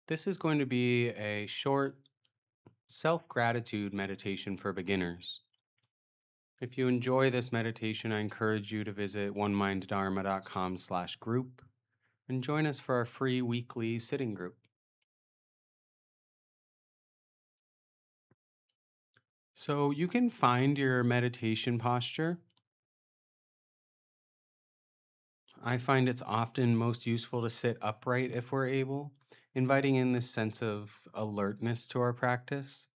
This is going to be a short self gratitude meditation for beginners. If you enjoy this meditation, I encourage you to visit oneminddharma.com/group and join us for our free weekly sitting group. So you can find your meditation posture. I find it's often most useful to sit upright if we're able, inviting in this sense of alertness to our practice.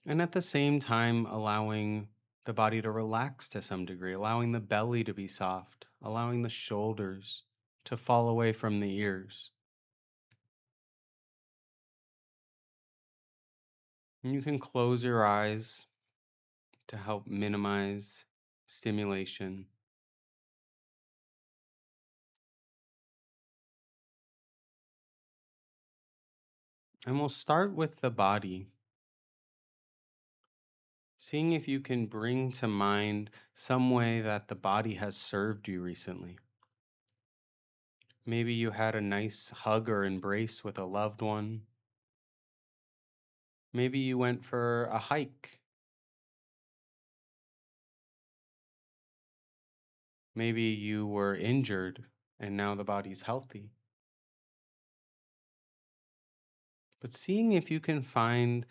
And at the same time, allowing the body to relax to some degree, allowing the belly to be soft, allowing the shoulders to fall away from the ears. And you can close your eyes to help minimize stimulation. And we'll start with the body, seeing if you can bring to mind some way that the body has served you recently. Maybe you had a nice hug or embrace with a loved one. Maybe you went for a hike. Maybe you were injured and now the body's healthy. But seeing if you can find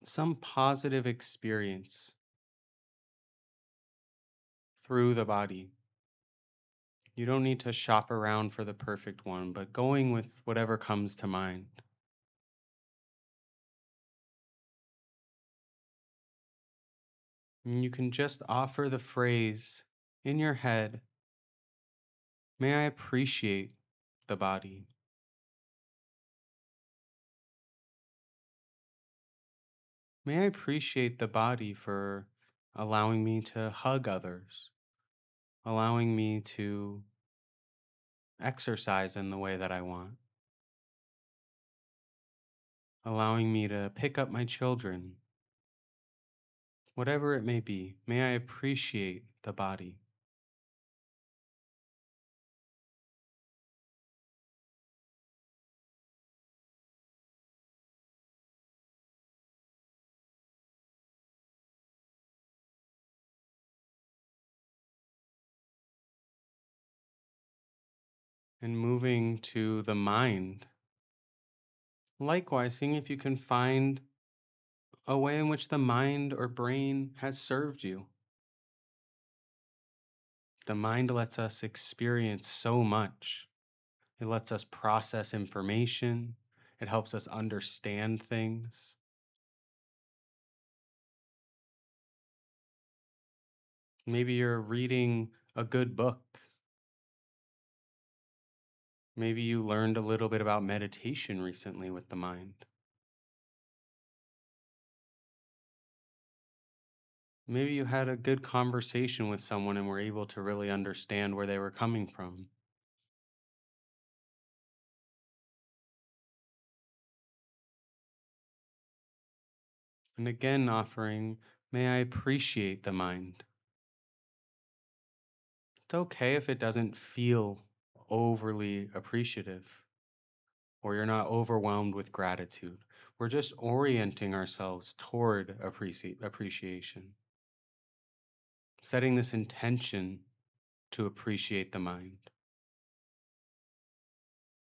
some positive experience through the body. You don't need to shop around for the perfect one, but going with whatever comes to mind. And you can just offer the phrase in your head, may I appreciate the body. May I appreciate the body for allowing me to hug others, allowing me to exercise in the way that I want, allowing me to pick up my children. Whatever it may be, may I appreciate the body. And moving to the mind. Likewise, seeing if you can find a way in which the mind or brain has served you. The mind lets us experience so much. It lets us process information. It helps us understand things. Maybe you're reading a good book. Maybe you learned a little bit about meditation recently with the mind. Maybe you had a good conversation with someone and were able to really understand where they were coming from. And again, offering, may I appreciate the mind. It's okay if it doesn't feel overly appreciative or you're not overwhelmed with gratitude. We're just orienting ourselves toward appreciation, setting this intention to appreciate the mind.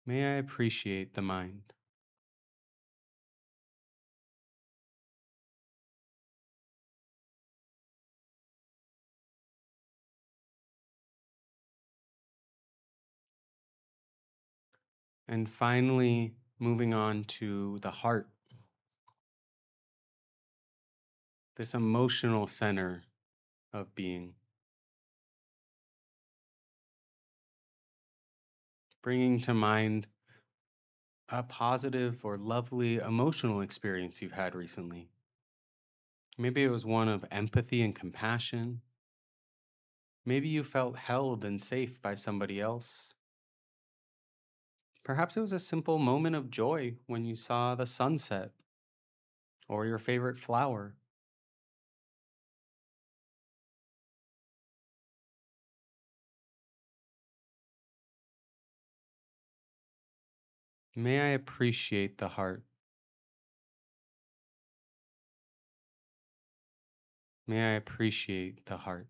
May I appreciate the mind. And finally, moving on to the heart, this emotional center of being, bringing to mind a positive or lovely emotional experience you've had recently. Maybe it was one of empathy and compassion. Maybe you felt held and safe by somebody else. Perhaps it was a simple moment of joy when you saw the sunset or your favorite flower. May I appreciate the heart. May I appreciate the heart.